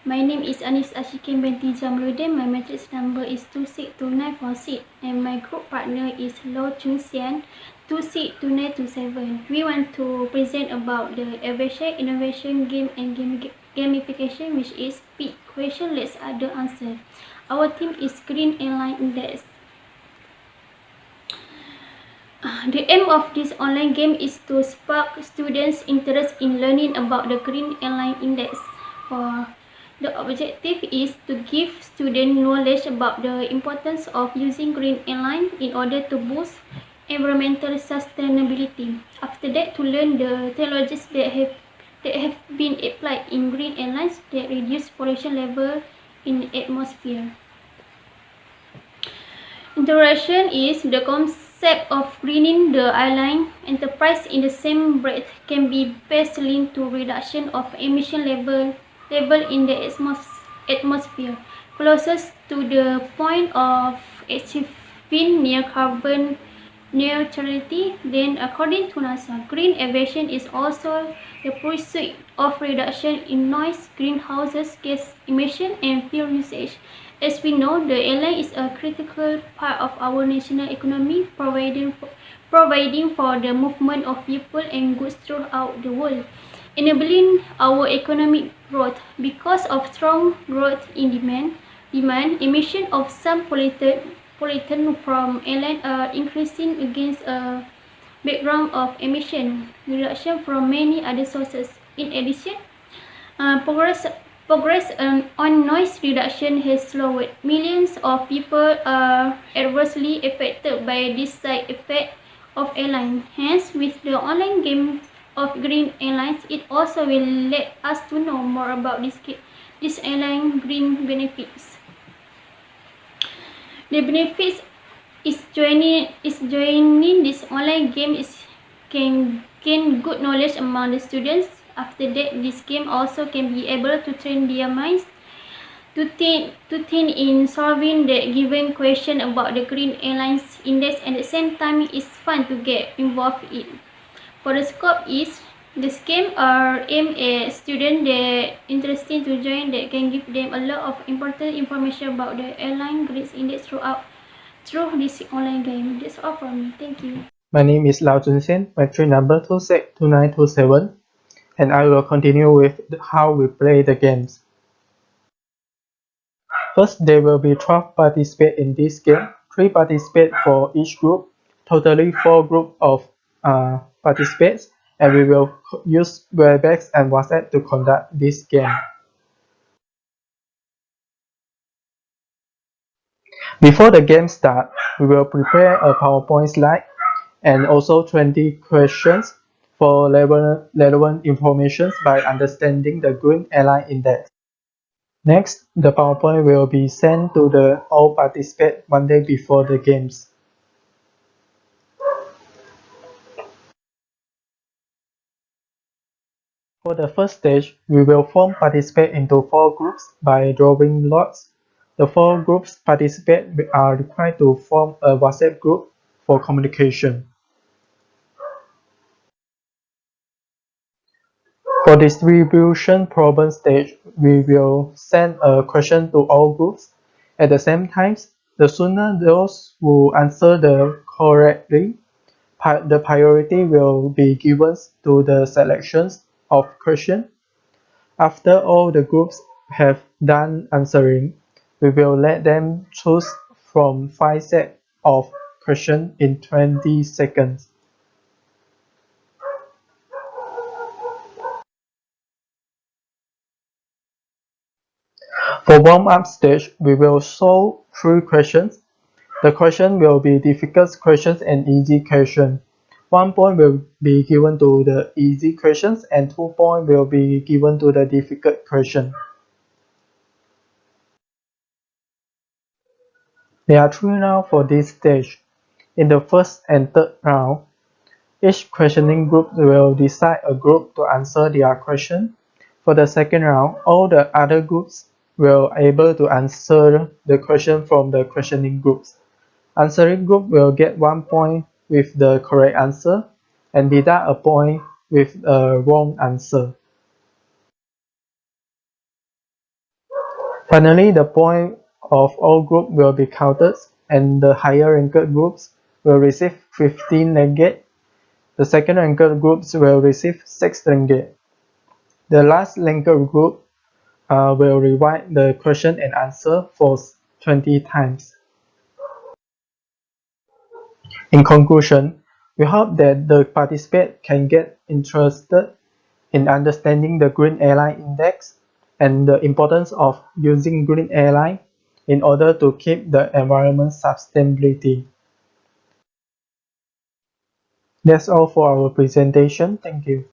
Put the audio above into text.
My name is Anis Ashikin binti Jamluddin. My matrix number is 262946 and my group partner is Lo Chung Sian 262927. We want to present about the aviation, innovation, game and gamification, which is P. Question, let's other answer. Our team is Green Airline Index. The aim of this online game is to spark students' interest in learning about the Green Airline Index. The objective is to give students knowledge about the importance of using green airline in order to boost environmental sustainability. After that, to learn the technologies that have been applied in green airlines that reduce pollution level in the atmosphere. Interaction is the concept of greening the airline enterprise in the same breath can be best linked to reduction of emission level in the atmosphere, closest to the point of achieving near carbon neutrality. Then, according to NASA, green aviation is also the pursuit of reduction in noise, greenhouse gas emission, and fuel usage. As we know, the airline is a critical part of our national economy, providing for the movement of people and goods throughout the world, enabling our economic growth. Because of strong growth in demand, emission of some pollutant from airline are increasing against a background of emission reduction from many other sources. In addition, progress on noise reduction has slowed. Millions of people are adversely affected by this side effect of airline. Hence, with the online game of Green Airlines, it also will let us to know more about this airline green benefits. The benefits is joining this online game is can gain good knowledge among the students. After that, this game also can be able to train their minds to think in solving the given question about the Green Airlines Index, and at the same time it's fun to get involved in. For the scope is the game are aimed at students that interesting to join, that can give them a lot of important information about the airline Green Index through this online game. That's all from me. Thank you. My name is Lao Junxian, matric number 262927, and I will continue with how we play the games. First, there will be 12 participants in this game, 3 participants for each group, totally 4 groups of participants, and we will use Webex and WhatsApp to conduct this game. Before the game starts, we will prepare a PowerPoint slide and also 20 questions for relevant information by understanding the Green Airline Index. Next, the PowerPoint will be sent to all participants one day before the games. For the first stage, we will form participants into 4 groups by drawing lots. The 4 groups participants are required to form a WhatsApp group for communication. For distribution problem stage, we will send a question to all groups. At the same time, the sooner those who answer correctly, the priority will be given to the selections of questions. After all the groups have done answering, we will let them choose from 5 sets of questions in 20 seconds. For warm-up stage, we will show 3 questions. The question will be difficult questions and easy questions. 1 point will be given to the easy questions and 2 points will be given to the difficult question. There are 3 rounds for this stage. In the first and third round, each questioning group will decide a group to answer their question. For the second round, all the other groups will able to answer the question from the questioning groups. Answering group will get 1 point with the correct answer and deduct a point with a wrong answer. Finally, the point of all groups will be counted, and the higher ranked groups will receive 15 ringgit. The second ranked groups will receive 6 ringgit. The last ranked group will rewrite the question and answer for 20 times. In conclusion, we hope that the participants can get interested in understanding the Green Airline Index and the importance of using green airline in order to keep the environment sustainability. That's all for our presentation. Thank you.